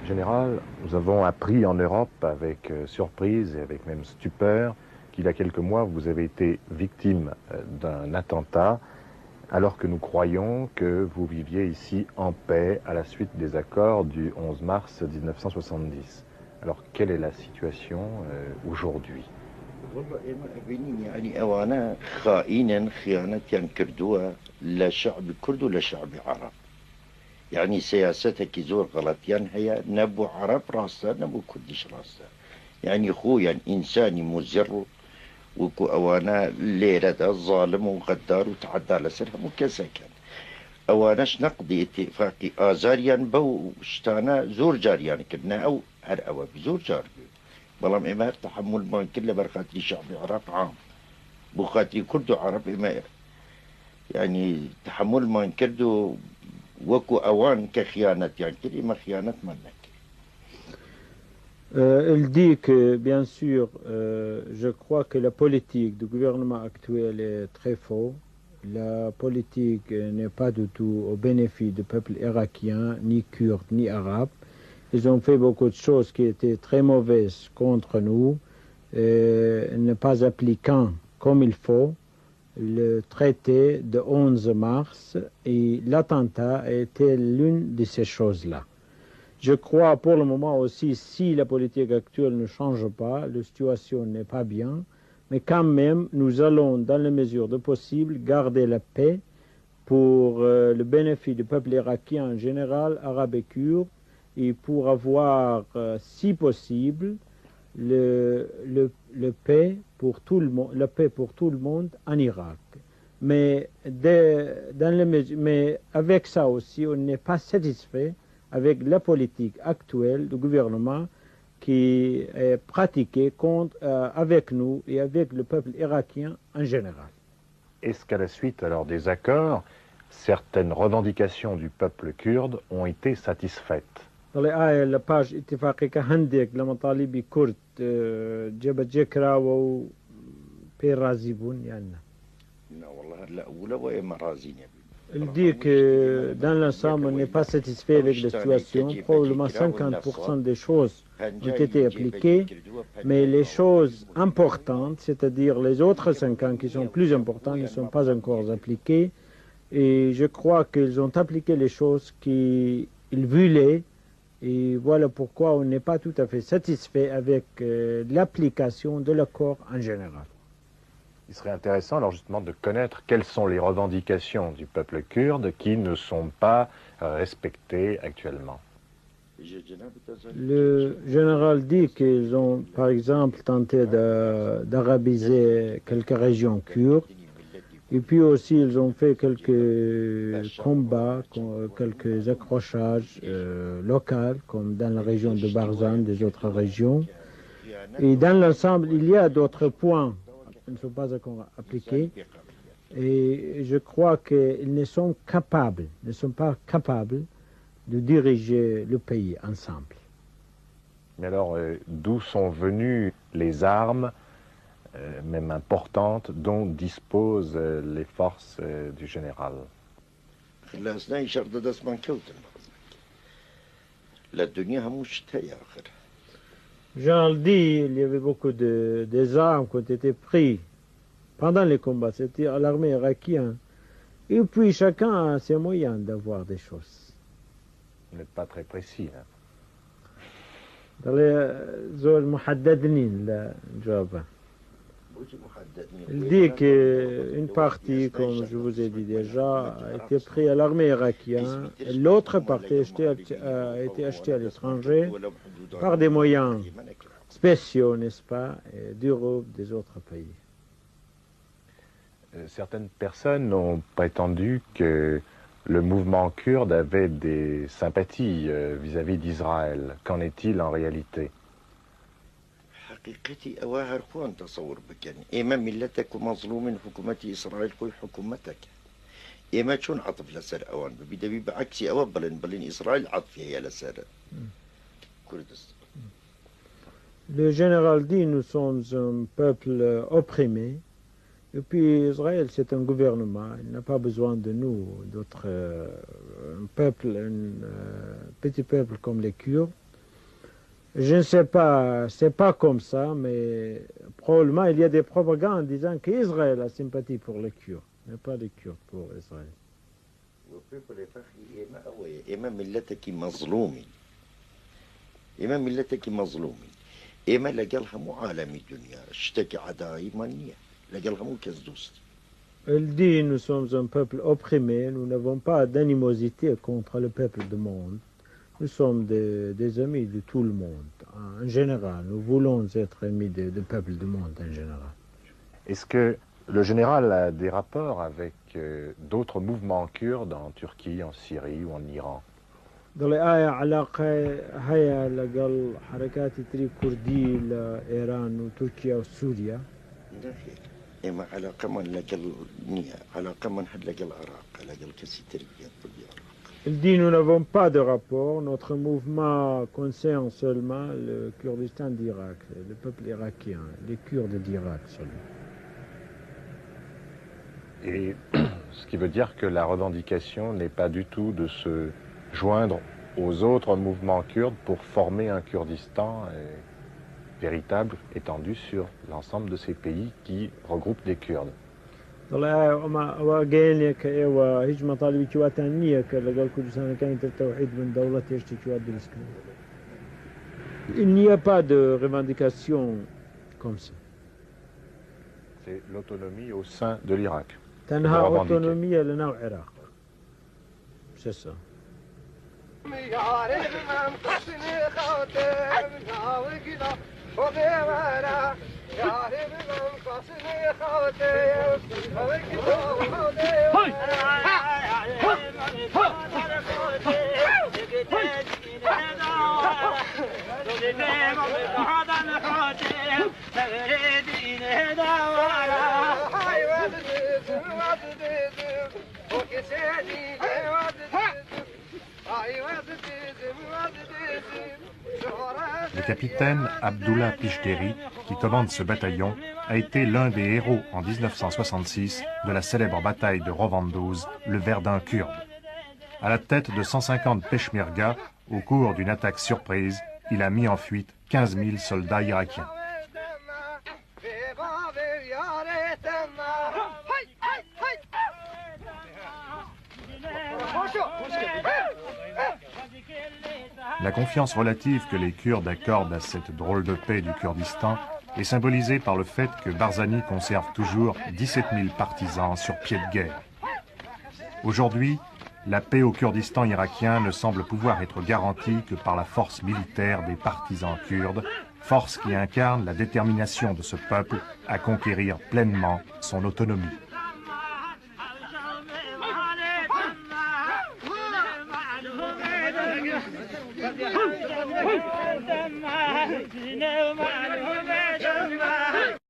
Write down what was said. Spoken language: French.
Général, nous avons appris en Europe avec surprise et avec même stupeur qu'il y a quelques mois, vous avez été victime d'un attentat alors que nous croyons que vous viviez ici en paix à la suite des accords du 11 mars 1970. Alors, quelle est la situation aujourd'hui? والله ما بينين يعني أوانا خائنا خيانة كردوها لا شعب كرد ولا شعب عرب يعني سياستك زور غلط يعني هي نبو عرب راسا نبو كردش راسا يعني خويا إنساني مزر وكو أوانا ليلة دا ظالم وغدار وتعدى على سرهم وكذا كان أواناش نقضي اتفاقي آزاريان بو شتانا زور جاريان كدنا أو هر أوا بزور جار بلام إما تحمل ما كله برخاتي شعب عرب عام بخاتي كردو عرب إما يعني تحمل ما كردو وكو أوان كخيانة يعني كده إما خيانة منك. Elle dit que, bien sûr, je crois que la politique du gouvernement actuel est très fausse. La politique n'est pas du tout au bénéfice du peuple irakien, ni kurde, ni arabe. Ils ont fait beaucoup de choses qui étaient très mauvaises contre nous, ne pas appliquant comme il faut le traité de 11 mars, et l'attentat a été l'une de ces choses-là. Je crois pour le moment aussi, si la politique actuelle ne change pas, la situation n'est pas bien, mais quand même, nous allons, dans la mesure de possible, garder la paix pour le bénéfice du peuple irakien en général, arabe et kurde, et pour avoir, si possible, le paix pour tout le monde, la paix pour tout le monde en Irak. Mais, mais avec ça aussi, on n'est pas satisfait avec la politique actuelle du gouvernement qui est pratiquée avec nous et avec le peuple irakien en général. Est-ce qu'à la suite alors des accords, certaines revendications du peuple kurde ont été satisfaites? Dans les la page اتفاقية هندك لمطالب كرد جبت جكرا و بيرازيبون يعني. لا والله لا ولا وين مرازين. Il dit que dans l'ensemble, on n'est pas satisfait avec la situation. Probablement 50% des choses ont été appliquées, mais les choses importantes, c'est-à-dire les autres 50 qui sont plus importantes, ne sont pas encore appliquées. Et je crois qu'ils ont appliqué les choses qu'ils voulaient. Et voilà pourquoi on n'est pas tout à fait satisfait avec l'application de l'accord en général. Il serait intéressant alors justement de connaître quelles sont les revendications du peuple kurde qui ne sont pas respectées actuellement. Le général dit qu'ils ont par exemple tenté d'arabiser quelques régions kurdes, et puis aussi ils ont fait quelques combats, quelques accrochages locaux comme dans la région de Barzan, des autres régions. Et dans l'ensemble, il y a d'autres points ne sont pas encore appliqués, et je crois qu'ils ne sont pas capables de diriger le pays ensemble. Mais alors, d'où sont venues les armes, même importantes, dont disposent les forces du général? Général dit il y avait beaucoup des armes qui ont été prises pendant les combats, c'était à l'armée irakienne. Et puis chacun a ses moyens d'avoir des choses. Vous n'êtes pas très précis, là. Dans les zones muhaddadnin, le job. Il dit qu'une partie, comme je vous ai dit déjà, a été prise à l'armée irakienne, et l'autre partie a été achetée à l'étranger par des moyens spéciaux, n'est-ce pas, d'Europe, des autres pays. Certaines personnes ont prétendu que le mouvement kurde avait des sympathies vis-à-vis d'Israël. Qu'en est-il en réalité? حقيقتي أواهر خوان تصور بك يعني إما ملتك ومظلوم حكومة إسرائيل كل حكومتك إما شون عطف لسر أوان بدبي بعكسي أوا بلن إسرائيل عطف هي لسر كردستان. Le général dit nous sommes un peuple opprimé, et puis Israël c'est un gouvernement, il n'a pas besoin de nous, d'autres un peuple, un petit peuple comme les Kurdes, Je ne sais pas, c'est pas comme ça, mais probablement il y a des propagandes disant qu'Israël a sympathie pour les Kurdes, mais pas les Kurdes pour Israël. إما ملتك مظلومي إما ملتك مظلومي إما لقالها مو عالمي الدنيا اشتكي عداي مانية لقالها مو كزدوست. Elle dit, nous sommes un peuple opprimé, nous n'avons pas d'animosité contre le peuple du monde. Nous sommes des amis de tout le monde, en général. Nous voulons être amis du peuple du monde en général. Est-ce que le général a des rapports avec d'autres mouvements kurdes en Turquie, en Syrie ou en Iran? ضل آية علاقة هيا لقل حركات تري كردي لإيران وتركيا وسوريا. إما علاقة من لقل نية علاقة من حد لقل العراق لقل كسيترية بالعراق. Il dit nous n'avons pas de rapport, notre mouvement concerne seulement le Kurdistan d'Irak, le peuple irakien, les Kurdes d'Irak seulement. Et ce qui veut dire que la revendication n'est pas du tout de se joindre aux autres mouvements kurdes pour former un Kurdistan véritable, étendu sur l'ensemble de ces pays qui regroupent des Kurdes. Il n'y a pas de revendication comme ça. C'est l'autonomie au sein de l'Irak. تنهى autonomie لنا العراق. C'est ça. Le capitaine Abdullah Pishteri, qui commande ce bataillon, a été l'un des héros en 1966 de la célèbre bataille de Rovanduz, le Verdun kurde. À la tête de 150 peshmerga, au cours d'une attaque surprise, il a mis en fuite 15 000 soldats irakiens. La confiance relative que les Kurdes accordent à cette drôle de paix du Kurdistan est symbolisée par le fait que Barzani conserve toujours 17 000 partisans sur pied de guerre. Aujourd'hui, la paix au Kurdistan irakien ne semble pouvoir être garantie que par la force militaire des partisans kurdes, force qui incarne la détermination de ce peuple à conquérir pleinement son autonomie. No